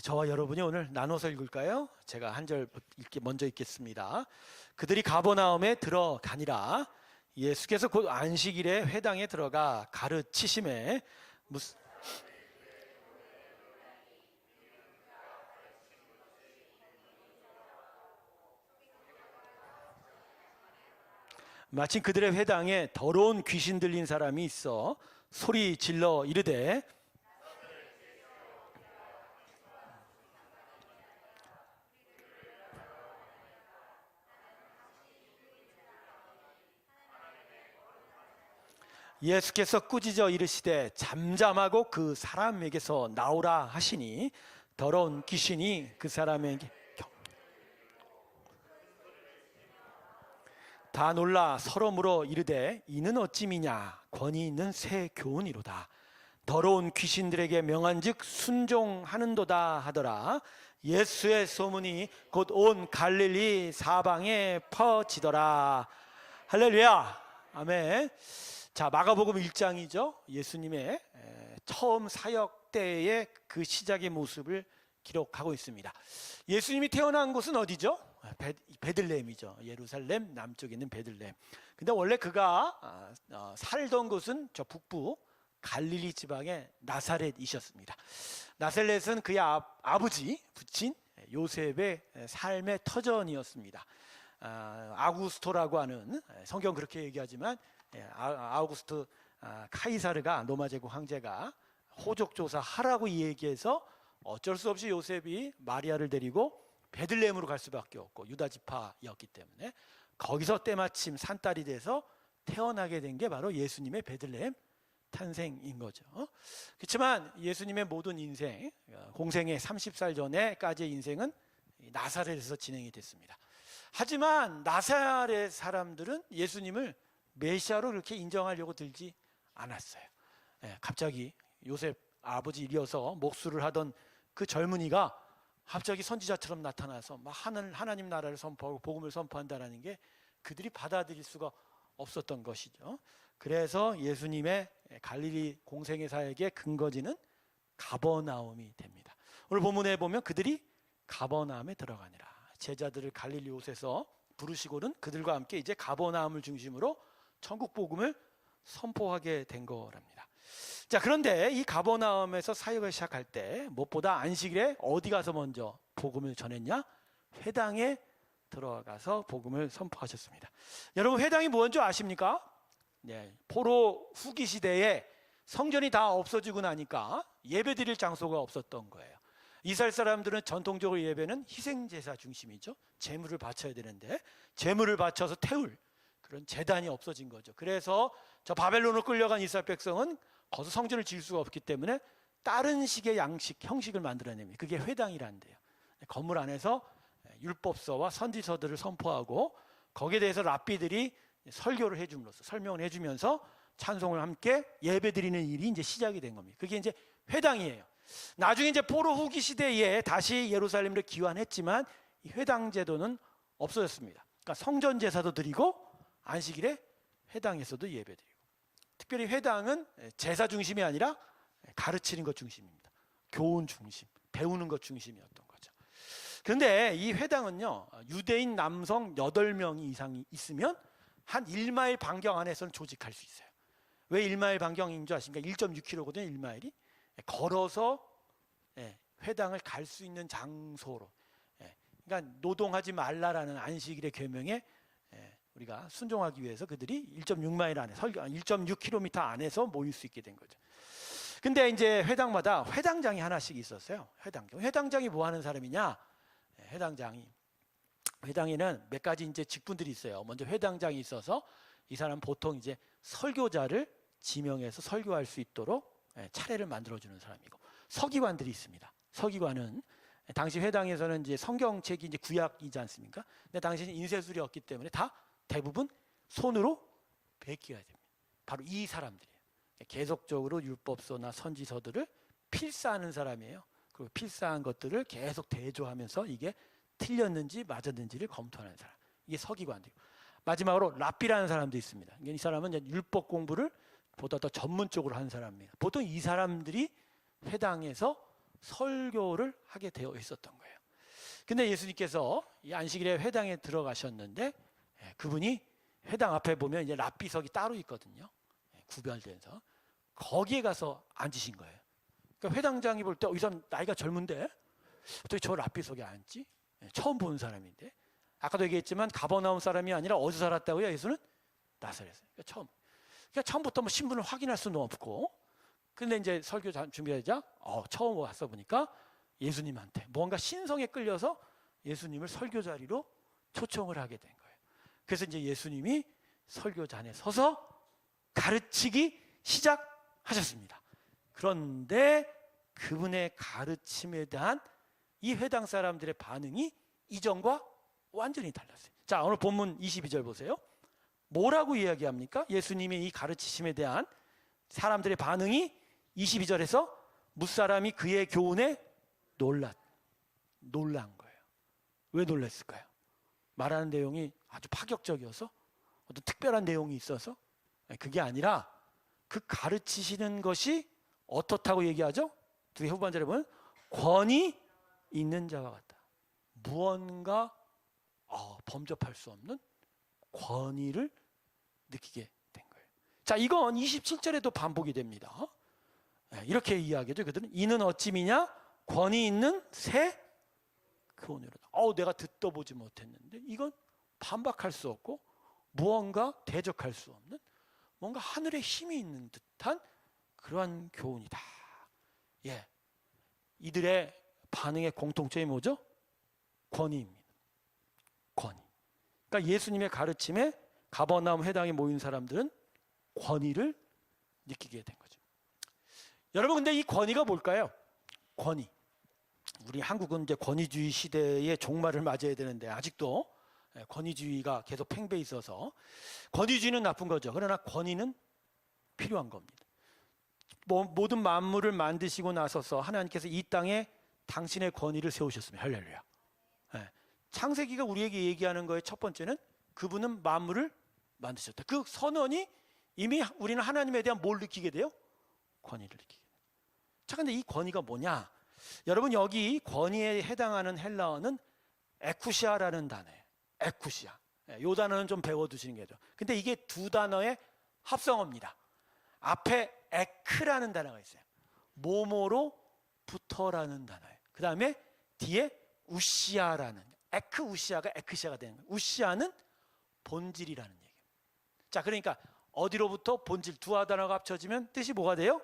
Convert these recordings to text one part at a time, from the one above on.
저와 여러분이 오늘 나눠서 읽을까요? 제가 한 절 먼저 읽겠습니다. 그들이 가버나움에 들어가니라. 예수께서 곧 안식일에 회당에 들어가 가르치심에 마침 그들의 회당에 더러운 귀신 들린 사람이 있어 소리 질러 이르되 예수께서 꾸짖어 이르시되 잠잠하고 그 사람에게서 나오라 하시니 더러운 귀신이 그 사람에게 다 놀라 서로 물어 이르되 이는 어찌미냐 권위 있는 새 교훈이로다. 더러운 귀신들에게 명한즉 순종하는도다 하더라. 예수의 소문이 곧 온 갈릴리 사방에 퍼지더라. 할렐루야. 아멘. 자, 마가복음 1장이죠. 예수님의 처음 사역 때의 그 시작의 모습을 기록하고 있습니다. 예수님이 태어난 곳은 어디죠? 베들레헴이죠. 예루살렘 남쪽에 있는 베들레헴. 근데 원래 그가 살던 곳은 저 북부 갈릴리 지방의 나사렛이셨습니다. 나사렛은 그의 아버지 부친 요셉의 삶의 터전이었습니다. 아구스토라고 하는, 성경 그렇게 얘기하지만 아우구스트 카이사르가 로마 제국 황제가 호족조사 하라고 얘기해서 어쩔 수 없이 요셉이 마리아를 데리고 베들레헴으로 갈 수밖에 없고, 유다 지파였기 때문에 거기서 때마침 산딸이 돼서 태어나게 된 게 바로 예수님의 베들레헴 탄생인 거죠. 그렇지만 예수님의 모든 인생, 공생의 30살 전에까지의 인생은 나사렛에서 진행이 됐습니다. 하지만 나사렛 사람들은 예수님을 메시아로 그렇게 인정하려고 들지 않았어요. 갑자기 요셉 아버지 일이어서 목수를 하던 그 젊은이가 갑자기 선지자처럼 나타나서 막 하나님 나라를 선포하고 복음을 선포한다는 게 그들이 받아들일 수가 없었던 것이죠. 그래서 예수님의 갈릴리 공생의 사역의 근거지는 가버나움이 됩니다. 오늘 본문에 보면 그들이 가버나움에 들어가니라. 제자들을 갈릴리 옷에서 부르시고는 그들과 함께 이제 가버나움을 중심으로 천국 복음을 선포하게 된 거랍니다. 자, 그런데 이 가버나움에서 사역을 시작할 때 무엇보다 안식일에 어디 가서 먼저 복음을 전했냐? 회당에 들어가서 복음을 선포하셨습니다. 여러분, 회당이 뭔지 아십니까? 포로 후기 시대에 성전이 다 없어지고 나니까 예배드릴 장소가 없었던 거예요. 이스라엘 사람들은 전통적으로 예배는 희생제사 중심이죠. 제물을 바쳐야 되는데 제물을 바쳐서 태울 그런 제단이 없어진 거죠. 그래서 저 바벨론으로 끌려간 이스라엘 백성은 거기서 성전을 지을 수가 없기 때문에 다른 식의 형식을 만들어냅니다. 그게 회당이란데요. 건물 안에서 율법서와 선지서들을 선포하고 거기에 대해서 랍비들이 설교를 해줌으로써 설명을 해주면서 찬송을 함께 예배드리는 일이 이제 시작이 된 겁니다. 그게 이제 회당이에요. 나중에 이제 포로 후기 시대에 다시 예루살렘으로 귀환했지만 이 회당 제도는 없어졌습니다. 그러니까 성전 제사도 드리고 안식일에 회당에서도 예배드리고, 특별히 회당은 제사 중심이 아니라 가르치는 것 중심입니다. 교훈 중심, 배우는 것 중심이었던 거죠. 그런데 이 회당은요, 유대인 남성 8명 이상이 있으면 한 1마일 반경 안에서는 조직할 수 있어요. 왜 1마일 반경인 줄 아십니까? 1.6km거든요 1마일이. 걸어서 회당을 갈 수 있는 장소로, 그러니까 노동하지 말라라는 안식일의 계명에 우리가 순종하기 위해서 그들이 1.6마일 안에 1.6km 안에서 모일 수 있게 된 거죠. 근데 이제 회당마다 회당장이 하나씩 있었어요. 회당장이 뭐 하는 사람이냐? 회당에는 몇 가지 이제 직분들이 있어요. 먼저 회당장이 있어서 이 사람 보통 이제 설교자를 지명해서 설교할 수 있도록 차례를 만들어주는 사람이고, 서기관들이 있습니다. 서기관은 당시 회당에서는 이제 성경책이 이제 구약이지 않습니까? 근데 당시는 인쇄술이었기 때문에 다 대부분 손으로 베껴야 됩니다. 바로 이 사람들이에요. 계속적으로 율법서나 선지서들을 필사하는 사람이에요. 그리고 필사한 것들을 계속 대조하면서 이게 틀렸는지 맞았는지를 검토하는 사람. 이게 서기관들이고, 마지막으로 랍비라는 사람도 있습니다. 이 사람은 율법 공부를 보다 더 전문적으로 하는 사람입니다. 보통 이 사람들이 회당에서 설교를 하게 되어 있었던 거예요. 근데 예수님께서 이 안식일에 회당에 들어가셨는데 그분이 회당 앞에 보면 이제 랍비석이 따로 있거든요. 구별돼서 거기에 가서 앉으신 거예요. 그러니까 회당장이 볼 때 이 사람 나이가 젊은데 어떻게 저 랍비석에 앉지? 처음 보는 사람인데. 아까도 얘기했지만 가버나움 사람이 아니라 어디서 살았다고요? 예수는 나사렛에서. 그러니까 처음부터 뭐 신분을 확인할 수는 없고, 근데 이제 설교 준비하자 처음 와서 보니까 예수님한테 뭔가 신성에 끌려서 예수님을 설교 자리로 초청을 하게 된 거예요. 그래서 이제 예수님이 설교잔에 서서 가르치기 시작하셨습니다. 그런데 그분의 가르침에 대한 이 회당 사람들의 반응이 이전과 완전히 달랐어요. 자, 오늘 본문 22절 보세요. 뭐라고 이야기합니까? 예수님의 이 가르치심에 대한 사람들의 반응이 22절에서 무사람이 그의 교훈에 놀란 거예요. 왜 놀랐을까요? 말하는 내용이 아주 파격적이어서, 어떤 특별한 내용이 있어서? 그게 아니라 그 가르치시는 것이 어떻다고 얘기하죠? 두 후반절에 보면 권위 있는 자와 같다. 무언가 범접할 수 없는 권위를 느끼게 된 거예요. 자, 이건 27절에도 반복이 됩니다. 이렇게 이야기하죠. 그들은 이는 어찌미냐? 권위 있는 새 교훈이로다. 내가 듣도 보지 못했는데, 이건 반박할 수 없고 무언가 대적할 수 없는, 뭔가 하늘의 힘이 있는 듯한 그러한 교훈이다. 이들의 반응의 공통점이 뭐죠? 권위입니다. 권위. 그러니까 예수님의 가르침에 가버나움 회당에 모인 사람들은 권위를 느끼게 된 거죠. 여러분, 근데 이 권위가 뭘까요? 권위. 우리 한국은 이제 권위주의 시대의 종말을 맞이해야 되는데 아직도 권위주의가 계속 팽배해 있어서, 권위주의는 나쁜 거죠. 그러나 권위는 필요한 겁니다. 모든 만물을 만드시고 나서서 하나님께서 이 땅에 당신의 권위를 세우셨습니다. 할렐루야. 창세기가 우리에게 얘기하는 거의 첫 번째는 그분은 만물을 만드셨다. 그 선언이 이미 우리는 하나님에 대한 뭘 느끼게 돼요? 권위를 느끼게 돼요. 자, 근데 이 권위가 뭐냐? 여러분, 여기 권위에 해당하는 헬라어는 에쿠시아라는 단어예요. 에쿠시아. 이 단어는 좀 배워두시는 게 좋아요. 근데 이게 두 단어의 합성어입니다. 앞에 에크라는 단어가 있어요. 뭐뭐로부터라는 단어예요. 그 다음에 뒤에 우시아라는, 에크 우시아가 에크시아가 되는 거예요. 우시아는 본질이라는 얘기예요. 자, 그러니까 어디로부터 본질, 두 단어가 합쳐지면 뜻이 뭐가 돼요?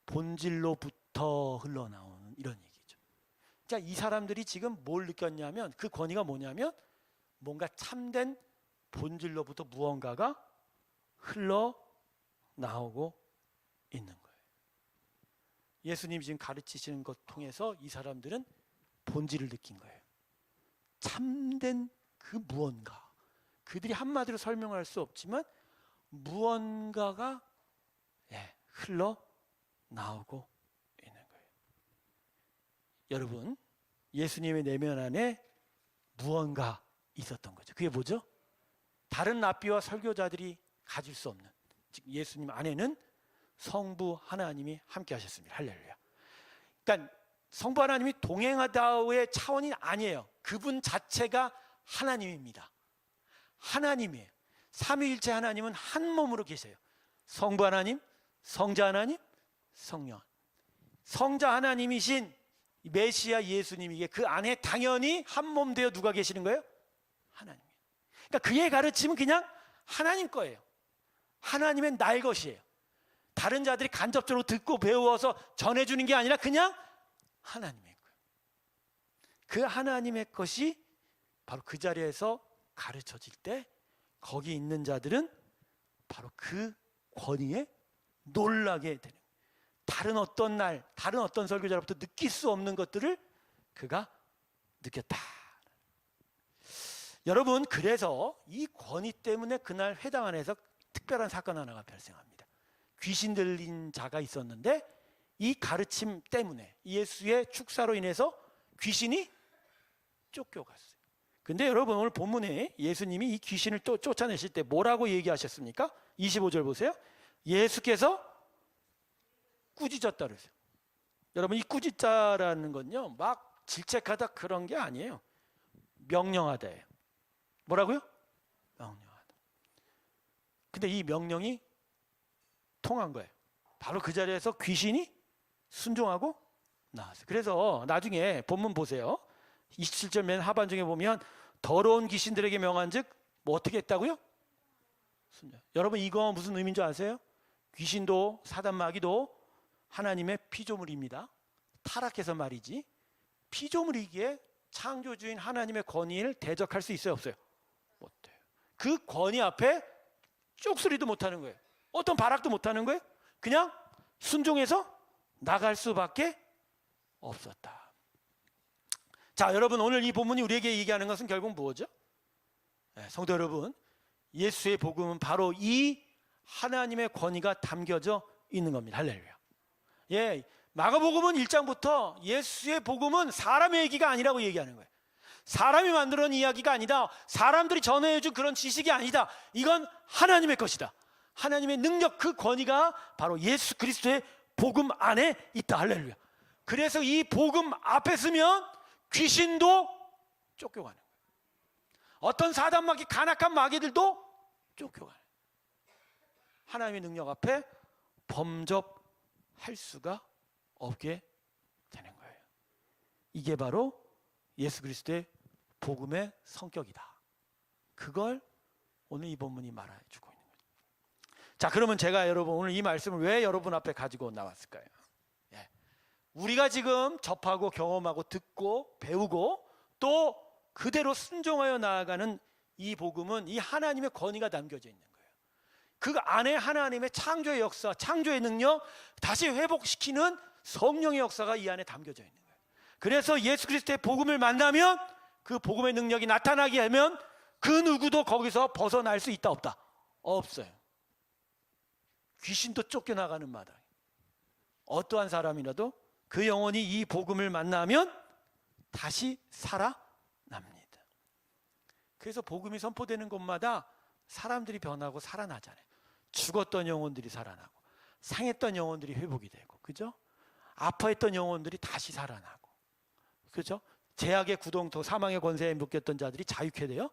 본질로부터 흘러나오는 이런 얘기죠. 자, 이 사람들이 지금 뭘 느꼈냐면, 그 권위가 뭐냐면 뭔가 참된 본질로부터 무언가가 흘러나오고 있는 거예요. 예수님이 지금 가르치시는 것 통해서 이 사람들은 본질을 느낀 거예요. 참된 그 무언가, 그들이 한마디로 설명할 수 없지만 무언가가 흘러나오고 있는 거예요. 여러분, 예수님의 내면 안에 무언가 있었던 거죠. 그게 뭐죠? 다른 랍비와 설교자들이 가질 수 없는, 즉 예수님 안에는 성부 하나님이 함께 하셨습니다. 할렐루야. 그러니까 성부 하나님이 동행하다의 차원이 아니에요. 그분 자체가 하나님입니다. 하나님이에요. 삼위일체 하나님은 한 몸으로 계세요. 성부 하나님, 성자 하나님, 성령. 성자 하나님이신 메시아 예수님에게 그 안에 당연히 한 몸 되어 누가 계시는 거예요? 하나님. 그러니까 그의 가르침은 그냥 하나님 거예요. 하나님의 날 것이에요. 다른 자들이 간접적으로 듣고 배워서 전해주는 게 아니라 그냥 하나님의 거예요. 그 하나님의 것이 바로 그 자리에서 가르쳐질 때 거기 있는 자들은 바로 그 권위에 놀라게 되는 거예요. 다른 어떤 날, 다른 어떤 설교자로부터 느낄 수 없는 것들을 그가 느꼈다. 여러분, 그래서 이 권위 때문에 그날 회당 안에서 특별한 사건 하나가 발생합니다. 귀신 들린 자가 있었는데 이 가르침 때문에 예수의 축사로 인해서 귀신이 쫓겨갔어요. 근데 여러분, 오늘 본문에 예수님이 이 귀신을 또 쫓아내실 때 뭐라고 얘기하셨습니까? 25절 보세요. 예수께서 꾸짖었다 그랬어요. 여러분, 이 꾸짖자라는 건요, 막 질책하다 그런 게 아니에요. 명령하다예요. 뭐라고요? 명령하다. 근데 이 명령이 통한 거예요. 바로 그 자리에서 귀신이 순종하고 나왔어요. 그래서 나중에 본문 보세요. 27절 맨 하반중에 보면 더러운 귀신들에게 명한즉 뭐 어떻게 했다고요? 순종. 여러분, 이거 무슨 의미인 줄 아세요? 귀신도 사단 마귀도 하나님의 피조물입니다. 타락해서 말이지, 피조물이기에 창조주인 하나님의 권위를 대적할 수 있어요, 없어요? 못해요. 그 권위 앞에 쪽소리도 못하는 거예요. 어떤 발악도 못하는 거예요. 그냥 순종해서 나갈 수밖에 없었다. 자, 여러분, 오늘 이 본문이 우리에게 얘기하는 것은 결국 뭐죠? 성도 여러분, 예수의 복음은 바로 이 하나님의 권위가 담겨져 있는 겁니다. 할렐루야. 예, 마가복음은 1장부터 예수의 복음은 사람의 얘기가 아니라고 얘기하는 거예요. 사람이 만들어낸 이야기가 아니다. 사람들이 전해준 그런 지식이 아니다. 이건 하나님의 것이다. 하나님의 능력, 그 권위가 바로 예수 그리스도의 복음 안에 있다. 할렐루야. 그래서 이 복음 앞에 서면 귀신도 쫓겨가는 거예요. 어떤 사단 마귀, 간악한 마귀들도 쫓겨가는 거예요. 하나님의 능력 앞에 범접할 수가 없게 되는 거예요. 이게 바로 예수 그리스도의 복음의 성격이다. 그걸 오늘 이 본문이 말해주고 있는 거예요. 자, 그러면 제가 여러분 오늘 이 말씀을 왜 여러분 앞에 가지고 나왔을까요? 예. 우리가 지금 접하고 경험하고 듣고 배우고 또 그대로 순종하여 나아가는 이 복음은 이 하나님의 권위가 담겨져 있는 거예요. 그 안에 하나님의 창조의 역사, 창조의 능력, 다시 회복시키는 성령의 역사가 이 안에 담겨져 있는 거예요. 그래서 예수 그리스도의 복음을 만나면 그 복음의 능력이 나타나게 하면 그 누구도 거기서 벗어날 수 있다 없다? 없어요. 귀신도 쫓겨나가는 마당에 어떠한 사람이라도 그 영혼이 이 복음을 만나면 다시 살아납니다. 그래서 복음이 선포되는 곳마다 사람들이 변하고 살아나잖아요. 죽었던 영혼들이 살아나고 상했던 영혼들이 회복이 되고, 그죠? 아파했던 영혼들이 다시 살아나고, 그죠? 죄악의 구동토, 사망의 권세에 묶였던 자들이 자유케 되어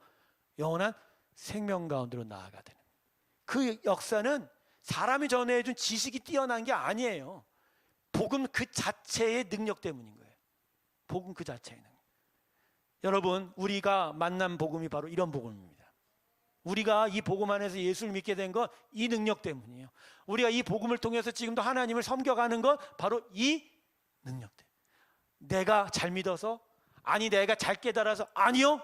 영원한 생명 가운데로 나아가 되는, 그 역사는 사람이 전해준 지식이 뛰어난 게 아니에요. 복음 그 자체의 능력 때문인 거예요. 복음 그 자체의 능력. 여러분, 우리가 만난 복음이 바로 이런 복음입니다. 우리가 이 복음 안에서 예수를 믿게 된 건 이 능력 때문이에요. 우리가 이 복음을 통해서 지금도 하나님을 섬겨가는 건 바로 이 능력 때문에. 내가 잘 믿어서, 아니 내가 잘 깨달아서, 아니요.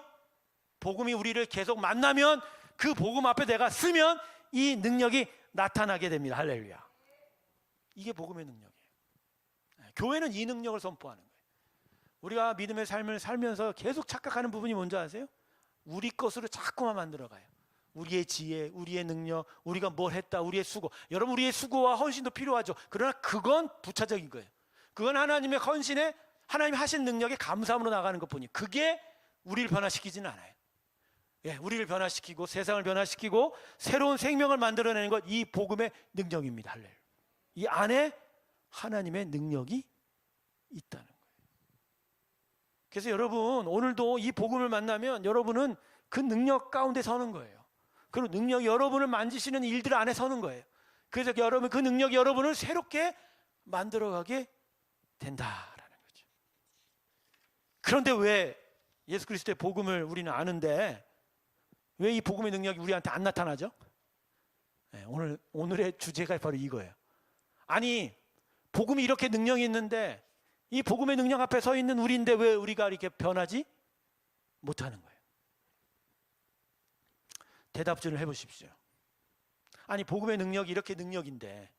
복음이 우리를 계속 만나면, 그 복음 앞에 내가 쓰면 이 능력이 나타나게 됩니다. 할렐루야. 이게 복음의 능력이에요. 교회는 이 능력을 선포하는 거예요. 우리가 믿음의 삶을 살면서 계속 착각하는 부분이 뭔지 아세요? 우리 것으로 자꾸만 만들어가요. 우리의 지혜, 우리의 능력, 우리가 뭘 했다, 우리의 수고. 여러분, 우리의 수고와 헌신도 필요하죠. 그러나 그건 부차적인 거예요. 그건 하나님의 헌신에, 하나님이 하신 능력에 감사함으로 나가는 것뿐이에요. 그게 우리를 변화시키지는 않아요. 예, 우리를 변화시키고 세상을 변화시키고 새로운 생명을 만들어내는 것, 이 복음의 능력입니다. 할렐루야. 이 안에 하나님의 능력이 있다는 거예요. 그래서 여러분, 오늘도 이 복음을 만나면 여러분은 그 능력 가운데 서는 거예요. 그리고 능력이 여러분을 만지시는 일들 안에 서는 거예요. 그래서 여러분, 그 능력이 여러분을 새롭게 만들어가게 된다라는 거죠. 그런데 왜 예수 그리스도의 복음을 우리는 아는데 왜 이 복음의 능력이 우리한테 안 나타나죠? 네, 오늘의 주제가 바로 이거예요. 아니, 복음이 이렇게 능력이 있는데 이 복음의 능력 앞에 서 있는 우리인데 왜 우리가 이렇게 변하지 못하는 거예요? 대답 좀 해보십시오. 아니, 복음의 능력이 이렇게 능력인데,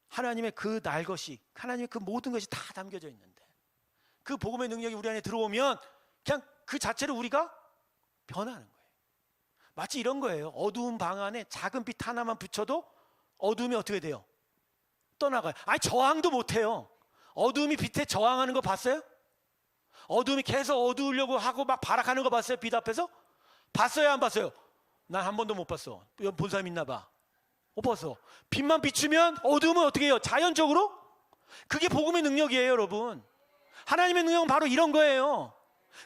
하나님의 그 날것이, 하나님의 그 모든 것이 다 담겨져 있는데, 그 복음의 능력이 우리 안에 들어오면 그냥 그 자체로 우리가 변하는 거예요. 마치 이런 거예요. 어두운 방 안에 작은 빛 하나만 붙여도 어두움이 어떻게 돼요? 떠나가요. 아니, 저항도 못해요. 어두움이 빛에 저항하는 거 봤어요? 어두움이 계속 어두우려고 하고 막 발악하는 거 봤어요? 빛 앞에서? 봤어요, 안 봤어요? 난 한 번도 못 봤어. 본 사람 있나 봐. 못 봤어. 빛만 비추면 어두움은 어떻게 해요? 자연적으로 그게 복음의 능력이에요, 여러분. 하나님의 능력은 바로 이런 거예요.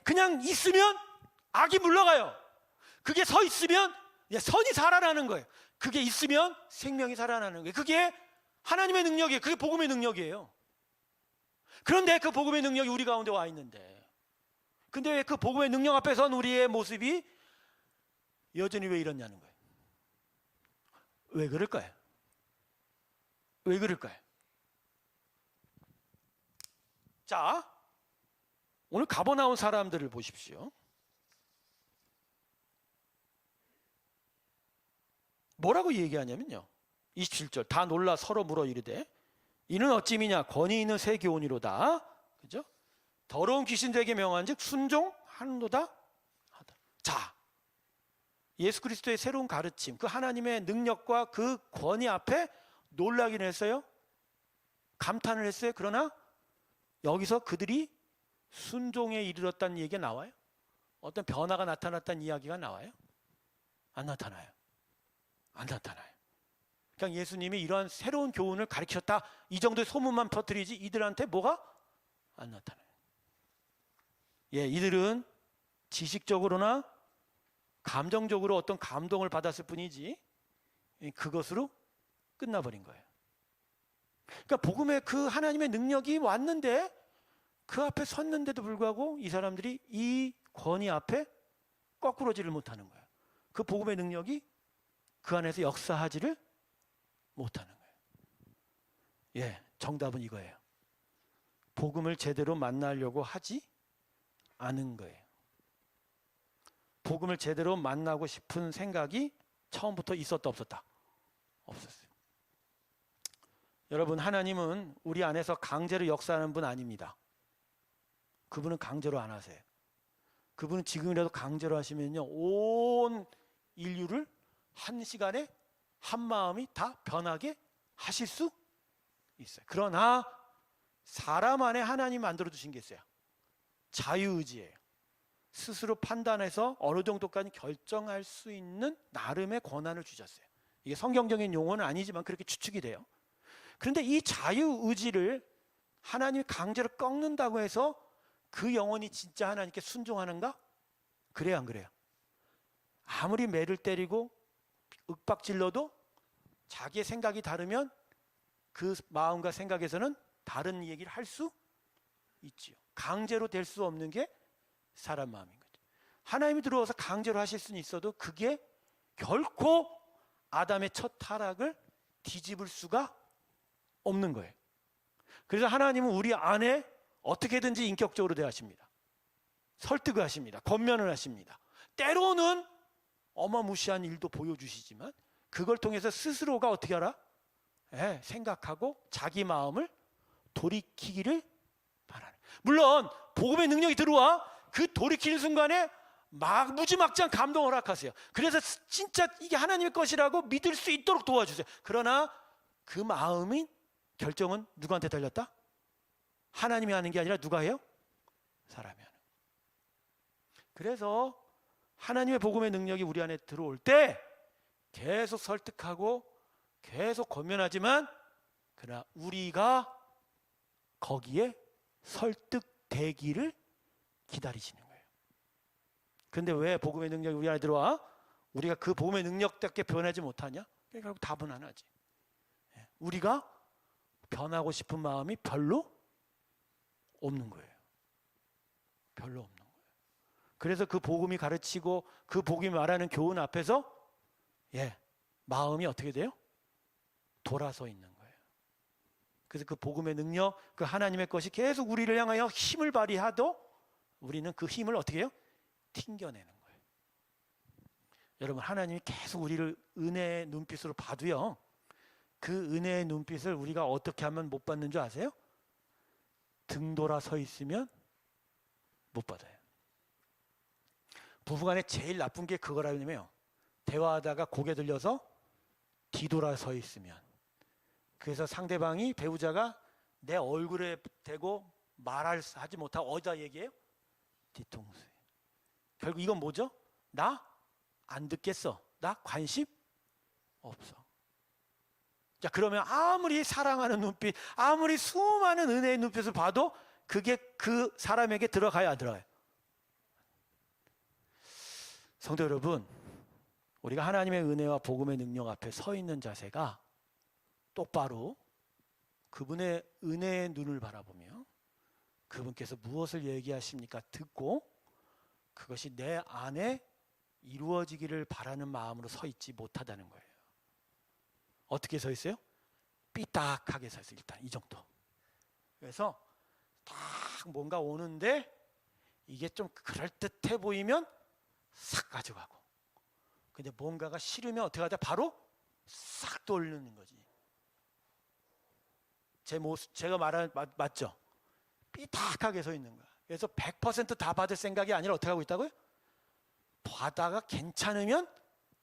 그냥 있으면 악이 물러가요. 그게 서 있으면 선이 살아나는 거예요. 그게 있으면 생명이 살아나는 거예요. 그게 하나님의 능력이에요. 그게 복음의 능력이에요. 그런데 그 복음의 능력이 우리 가운데 와 있는데, 근데 왜 그 복음의 능력 앞에선 우리의 모습이 여전히 왜 이러냐는 거예요. 왜 그럴까요? 왜 그럴까요? 자, 오늘 가버나움 사람들을 보십시오. 뭐라고 얘기하냐면요, 27절 다 놀라 서로 물어 이르되 이는 어찌미냐 권위 있는 새 교훈이로다. 그죠? 더러운 귀신들에게 명한즉 순종하는도다 하다. 자, 예수 그리스도의 새로운 가르침, 그 하나님의 능력과 그 권위 앞에 놀라긴 했어요. 감탄을 했어요. 그러나 여기서 그들이 순종에 이르렀다는 얘기가 나와요? 어떤 변화가 나타났다는 이야기가 나와요? 안 나타나요. 안 나타나요. 그냥 예수님이 이러한 새로운 교훈을 가르쳤다, 이 정도의 소문만 퍼뜨리지 이들한테 뭐가 안 나타나요. 예, 이들은 지식적으로나 감정적으로 어떤 감동을 받았을 뿐이지 그것으로 끝나버린 거예요. 그러니까 복음의 그 하나님의 능력이 왔는데 그 앞에 섰는데도 불구하고 이 사람들이 이 권위 앞에 거꾸로지를 못하는 거예요. 그 복음의 능력이 그 안에서 역사하지를 못하는 거예요. 예, 정답은 이거예요. 복음을 제대로 만나려고 하지 않은 거예요. 복음을 제대로 만나고 싶은 생각이 처음부터 있었다 없었다? 없었어요. 여러분, 하나님은 우리 안에서 강제로 역사하는 분 아닙니다. 그분은 강제로 안 하세요. 그분은 지금이라도 강제로 하시면요, 온 인류를 한 시간에 한 마음이 다 변하게 하실 수 있어요. 그러나 사람 안에 하나님 만들어 두신 게 있어요. 자유의지예요. 스스로 판단해서 어느 정도까지 결정할 수 있는 나름의 권한을 주셨어요. 이게 성경적인 용어는 아니지만 그렇게 추측이 돼요. 그런데 이 자유의지를 하나님이 강제로 꺾는다고 해서 그 영혼이 진짜 하나님께 순종하는가? 그래요, 안 그래요? 아무리 매를 때리고 윽박질러도 자기의 생각이 다르면 그 마음과 생각에서는 다른 얘기를 할 수 있지요. 강제로 될 수 없는 게 사람 마음인 거죠. 하나님이 들어와서 강제로 하실 수는 있어도 그게 결코 아담의 첫 타락을 뒤집을 수가 없는 거예요. 그래서 하나님은 우리 안에 어떻게든지 인격적으로 대하십니다. 설득을 하십니다. 권면을 하십니다. 때로는 어마무시한 일도 보여주시지만 그걸 통해서 스스로가 어떻게 하라? 생각하고 자기 마음을 돌이키기를 바라는. 물론 복음의 능력이 들어와 그 돌이키는 순간에 막 무지막지한 감동을 허락하세요. 그래서 진짜 이게 하나님의 것이라고 믿을 수 있도록 도와주세요. 그러나 그 마음이 결정은 누구한테 달렸다? 하나님이 하는 게 아니라 누가 해요? 사람이 하는. 그래서 하나님의 복음의 능력이 우리 안에 들어올 때 계속 설득하고 계속 권면하지만 그러나 우리가 거기에 설득되기를 기다리시는 거예요. 그런데 왜 복음의 능력이 우리 안에 들어와? 우리가 그 복음의 능력답게 변하지 못하냐? 결국 답은 하나지. 우리가 변하고 싶은 마음이 별로 없는 거예요. 별로 없는 거예요. 그래서 그 복음이 가르치고 그 복음이 말하는 교훈 앞에서 마음이 어떻게 돼요? 돌아서 있는 거예요. 그래서 그 복음의 능력, 그 하나님의 것이 계속 우리를 향하여 힘을 발휘하도 우리는 그 힘을 어떻게 해요? 튕겨내는 거예요. 여러분, 하나님이 계속 우리를 은혜의 눈빛으로 봐도요, 그 은혜의 눈빛을 우리가 어떻게 하면 못 받는 줄 아세요? 등 돌아 서 있으면 못 받아요. 부부간에 제일 나쁜 게 그거라면요, 대화하다가 고개 들려서 뒤돌아 서 있으면, 그래서 상대방이 배우자가 내 얼굴에 대고 하지 못하고 어디다 얘기해요? 뒤통수에. 결국 이건 뭐죠? 나 안 듣겠어. 나 관심 없어. 자, 그러면 아무리 사랑하는 눈빛, 아무리 수많은 은혜의 눈빛을 봐도 그게 그 사람에게 들어가야 안 들어가요? 성도 여러분, 우리가 하나님의 은혜와 복음의 능력 앞에 서 있는 자세가 똑바로 그분의 은혜의 눈을 바라보며 그분께서 무엇을 얘기하십니까? 듣고 그것이 내 안에 이루어지기를 바라는 마음으로 서 있지 못하다는 거예요. 어떻게 서 있어요? 삐딱하게 서 있어요. 일단 이 정도. 그래서 딱 뭔가 오는데 이게 좀 그럴듯해 보이면 싹 가져가고, 근데 뭔가가 싫으면 어떻게 하다? 바로 싹 돌리는 거지. 제 모습, 제가 말하는 맞죠? 삐딱하게 서 있는 거야. 그래서 100% 다 받을 생각이 아니라 어떻게 하고 있다고요? 받다가 괜찮으면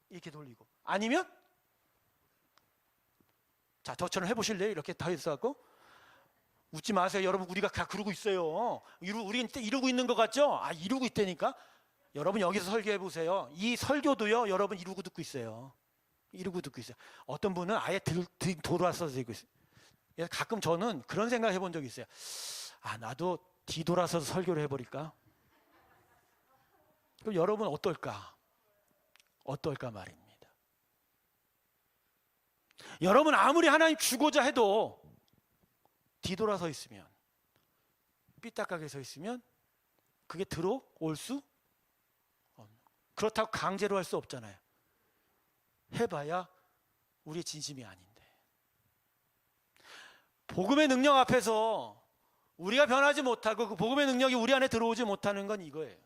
이렇게 돌리고, 아니면 자, 저처럼 해보실래요? 이렇게 다 있어갖고. 웃지 마세요. 여러분, 우리가 다 그러고 있어요. 우리 이러고 있는 것 같죠? 아, 이러고 있다니까. 여러분, 여기서 설교해 보세요. 이 설교도요, 여러분 이러고 듣고 있어요. 이러고 듣고 있어요. 어떤 분은 아예 돌아서서 듣고 있어요. 그래서 가끔 저는 그런 생각 해본 적이 있어요. 아, 나도 뒤돌아서서 설교를 해버릴까? 그럼 여러분 어떨까? 어떨까 말입니다. 여러분, 아무리 하나님 주고자 해도 뒤돌아서 있으면, 삐딱하게 서 있으면 그게 들어올 수 없는. 그렇다고 강제로 할 수 없잖아요. 해봐야 우리의 진심이 아닌데. 복음의 능력 앞에서 우리가 변하지 못하고 그 복음의 능력이 우리 안에 들어오지 못하는 건 이거예요.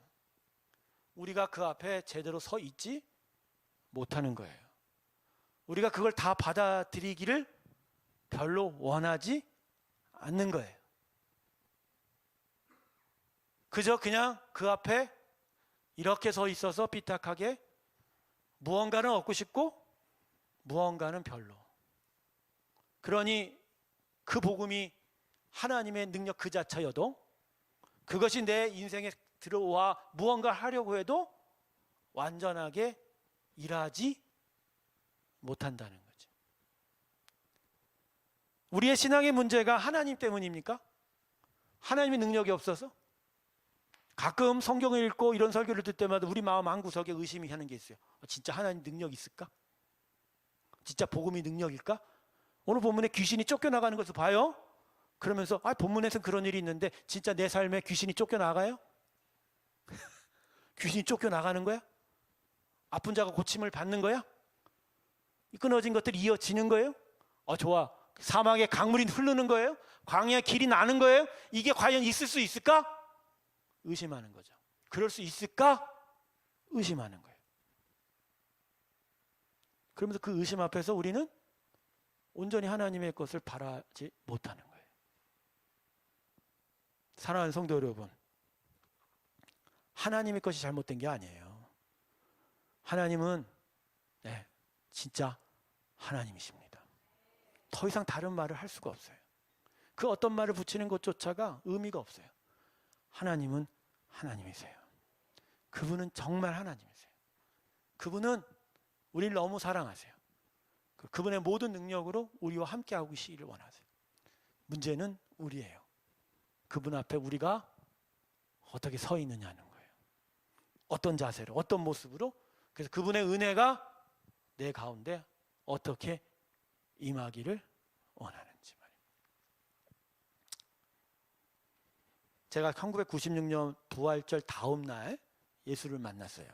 우리가 그 앞에 제대로 서 있지 못하는 거예요. 우리가 그걸 다 받아들이기를 별로 원하지 않는 거예요. 그저 그냥 그 앞에 이렇게 서 있어서 삐딱하게 무언가는 얻고 싶고 무언가는 별로. 그러니 그 복음이 하나님의 능력 그 자체여도 그것이 내 인생에 들어와 무언가 하려고 해도 완전하게 일하지 못한다는 거죠. 우리의 신앙의 문제가 하나님 때문입니까? 하나님의 능력이 없어서? 가끔 성경을 읽고 이런 설교를 듣을 때마다 우리 마음 한구석에 의심이 하는 게 있어요. 진짜 하나님 능력이 있을까? 진짜 복음이 능력일까? 오늘 본문에 귀신이 쫓겨나가는 것을 봐요. 그러면서 본문에서는 그런 일이 있는데 진짜 내 삶에 귀신이 쫓겨나가요? 귀신이 쫓겨나가는 거야? 아픈 자가 고침을 받는 거야? 끊어진 것들이 이어지는 거예요? 좋아. 사막에 강물이 흐르는 거예요? 광야에 길이 나는 거예요? 이게 과연 있을 수 있을까? 의심하는 거죠. 그럴 수 있을까? 의심하는 거예요. 그러면서 그 의심 앞에서 우리는 온전히 하나님의 것을 바라지 못하는 거예요. 사랑하는 성도 여러분, 하나님의 것이 잘못된 게 아니에요. 하나님은 진짜 하나님이십니다. 더 이상 다른 말을 할 수가 없어요. 그 어떤 말을 붙이는 것조차가 의미가 없어요. 하나님은 하나님이세요. 그분은 정말 하나님이세요. 그분은 우리를 너무 사랑하세요. 그분의 모든 능력으로 우리와 함께하고 계시기를 원하세요. 문제는 우리예요. 그분 앞에 우리가 어떻게 서 있느냐는 거예요. 어떤 자세로, 어떤 모습으로. 그래서 그분의 은혜가 내 가운데 어떻게 임하기를 원하는지 말입니다. 제가 1996년 부활절 다음 날 예수를 만났어요.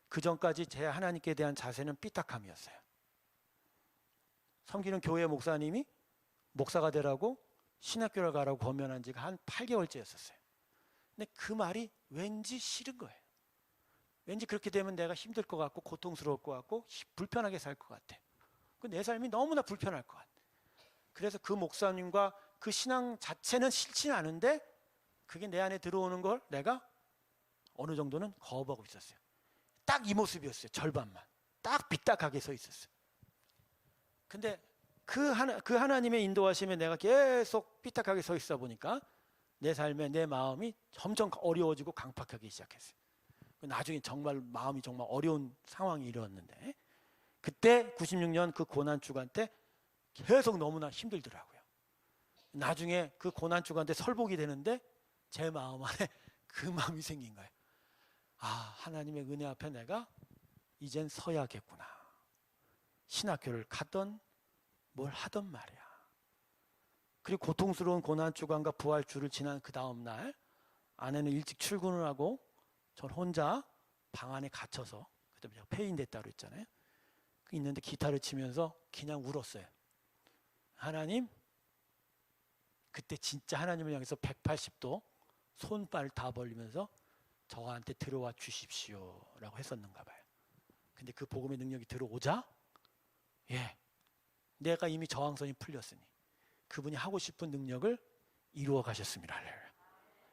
그 전까지 제 하나님께 대한 자세는 삐딱함이었어요. 섬기는 교회 목사님이 목사가 되라고 신학교를 가라고 권면한 지가 한 8개월째였었어요. 근데 그 말이 왠지 싫은 거예요. 왠지 그렇게 되면 내가 힘들 것 같고 고통스러울 것 같고 불편하게 살 것 같아. 내 삶이 너무나 불편할 것 같아. 그래서 그 목사님과 그 신앙 자체는 싫지는 않은데 그게 내 안에 들어오는 걸 내가 어느 정도는 거부하고 있었어요. 딱 이 모습이었어요. 절반만. 딱 삐딱하게 서 있었어요. 근데 그 하나님의 인도하심에 내가 계속 삐딱하게 서 있어 보니까 내 삶에 내 마음이 점점 어려워지고 강팍하기 시작했어요. 나중에 정말 마음이 정말 어려운 상황이 일어났는데 그때 96년 그 고난 주간 때 계속 너무나 힘들더라고요. 나중에 그 고난주간대 설복이 되는데 제 마음 안에 그 마음이 생긴 거예요. 아, 하나님의 은혜 앞에 내가 이젠 서야겠구나. 신학교를 가던 뭘 하던 말이야. 그리고 고통스러운 고난주간과 부활주를 지난 그 다음 날 아내는 일찍 출근을 하고 전 혼자 방 안에 갇혀서, 그때 제가 폐인됐다고 그랬잖아요. 있는데 기타를 치면서 그냥 울었어요. 하나님, 그때 진짜 하나님을 향해서 180도 손발 다 벌리면서 저한테 들어와 주십시오 라고 했었는가 봐요. 근데 그 복음의 능력이 들어오자 내가 이미 저항선이 풀렸으니 그분이 하고 싶은 능력을 이루어 가셨습니다.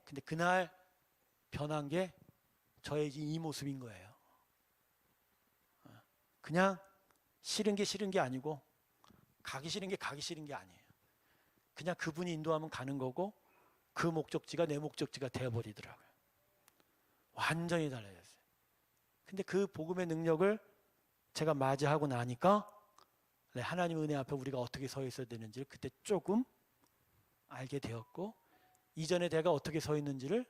근데 그날 변한 게 저의 이 모습인 거예요. 그냥 싫은 게 아니고 가기 싫은 게 아니에요. 그냥 그분이 인도하면 가는 거고 그 목적지가 내 목적지가 되어버리더라고요. 완전히 달라졌어요. 근데 그 복음의 능력을 제가 맞이하고 나니까 하나님 은혜 앞에 우리가 어떻게 서 있어야 되는지를 그때 조금 알게 되었고, 이전에 내가 어떻게 서 있는지를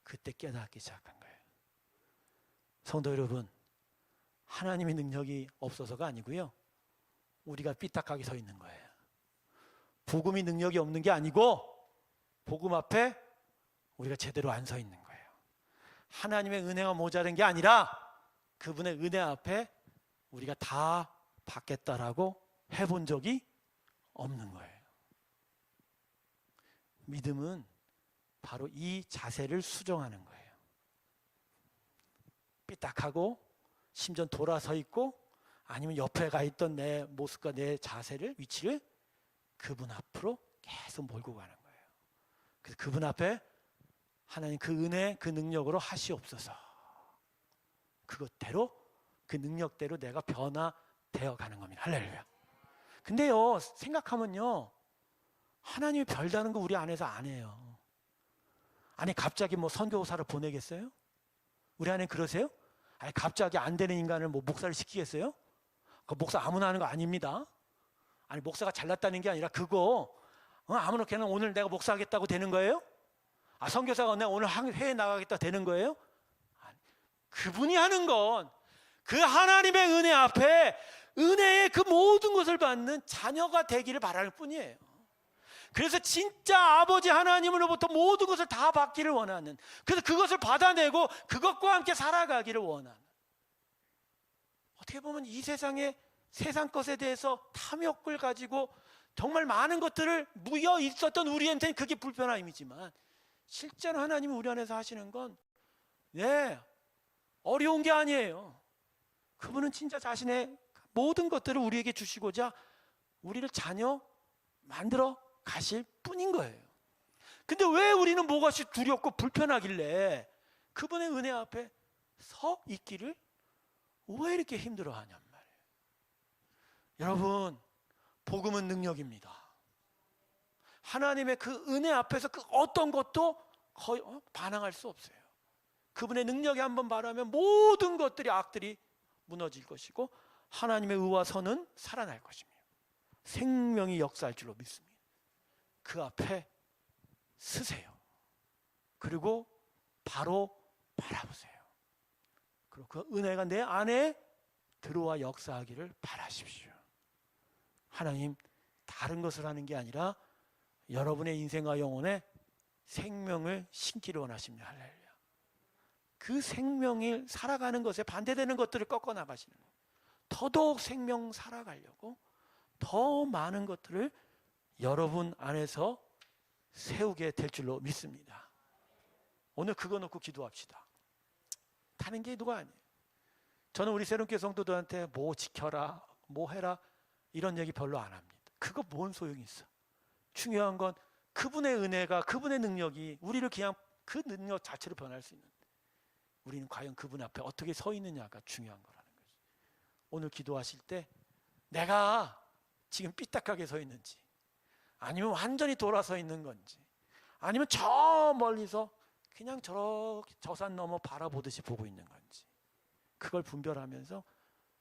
그때 깨닫기 시작한 거예요. 성도 여러분, 하나님의 능력이 없어서가 아니고요, 우리가 삐딱하게 서 있는 거예요. 복음이 능력이 없는 게 아니고 복음 앞에 우리가 제대로 안 서 있는 거예요. 하나님의 은혜가 모자란 게 아니라 그분의 은혜 앞에 우리가 다 받겠다라고 해본 적이 없는 거예요. 믿음은 바로 이 자세를 수정하는 거예요. 삐딱하고 심지어 돌아서 있고 아니면 옆에 가 있던 내 모습과 내 자세를, 위치를 그분 앞으로 계속 몰고 가는 거예요. 그래서 그분 앞에 하나님 그 은혜, 그 능력으로 하시옵소서. 그것대로, 그 능력대로 내가 변화되어 가는 겁니다. 할렐루야. 근데요, 생각하면요, 하나님이 별다른 거 우리 안에서 안 해요. 아니, 갑자기 뭐 선교사를 보내겠어요? 우리 안에 그러세요? 아니, 갑자기 안 되는 인간을 뭐 목사를 시키겠어요? 그 목사 아무나 하는 거 아닙니다. 아니, 목사가 잘났다는 게 아니라 그거 아무렇게나 오늘 내가 목사하겠다고 되는 거예요? 아, 선교사가 내가 오늘 회에 나가겠다 되는 거예요? 아니, 그분이 하는 건 그 하나님의 은혜 앞에 은혜의 그 모든 것을 받는 자녀가 되기를 바라는 뿐이에요. 그래서 진짜 아버지 하나님으로부터 모든 것을 다 받기를 원하는, 그래서 그것을 받아내고 그것과 함께 살아가기를 원하는, 어떻게 보면 이 세상에 세상 것에 대해서 탐욕을 가지고 정말 많은 것들을 무여 있었던 우리한테는 그게 불편함이지만, 실제로 하나님이 우리 안에서 하시는 건 어려운 게 아니에요. 그분은 진짜 자신의 모든 것들을 우리에게 주시고자 우리를 자녀 만들어 가실 뿐인 거예요. 근데 왜 우리는 뭐가시 두렵고 불편하길래 그분의 은혜 앞에 서 있기를 왜 이렇게 힘들어하냔 말이에요. 여러분, 복음은 능력입니다. 하나님의 그 은혜 앞에서 그 어떤 것도 거의 반항할 수 없어요. 그분의 능력이 한번 발하면 모든 것들이, 악들이 무너질 것이고 하나님의 의와 선은 살아날 것입니다. 생명이 역사할 줄로 믿습니다. 그 앞에 서세요. 그리고 바로 바라보세요. 그리고 그 은혜가 내 안에 들어와 역사하기를 바라십시오. 하나님, 다른 것을 하는 게 아니라 여러분의 인생과 영혼에 생명을 심기를 원하십니다. 할렐루야. 그 생명을 살아가는 것에 반대되는 것들을 꺾어 나가시는 거예요. 더더욱 생명 살아가려고 더 많은 것들을 여러분 안에서 세우게 될 줄로 믿습니다. 오늘 그거 놓고 기도합시다. 다른 게 누가 아니에요. 저는 우리 새롬교회 성도들한테 뭐 지켜라, 뭐 해라 이런 얘기 별로 안 합니다. 그거 뭔 소용이 있어. 중요한 건 그분의 은혜가, 그분의 능력이 우리를 그냥 그 능력 자체로 변할 수 있는, 우리는 과연 그분 앞에 어떻게 서 있느냐가 중요한 거라는 거죠. 오늘 기도하실 때 내가 지금 삐딱하게 서 있는지, 아니면 완전히 돌아서 있는 건지, 아니면 저 멀리서 그냥 저 산 넘어 바라보듯이 보고 있는 건지, 그걸 분별하면서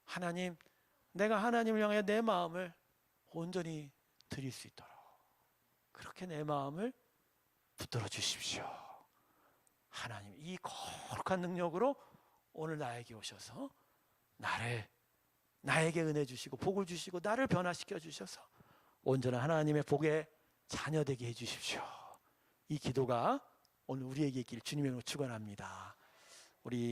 하나님, 내가 하나님을 향해 내 마음을 온전히 드릴 수 있도록 그렇게 내 마음을 붙들어 주십시오. 하나님, 이 거룩한 능력으로 오늘 나에게 오셔서 나에게 은혜 주시고 복을 주시고 나를 변화시켜 주셔서 온전한 하나님의 복의 자녀 되게 해 주십시오. 이 기도가 오늘 우리에게 있길 주님의 이름으로 축원합니다. 우리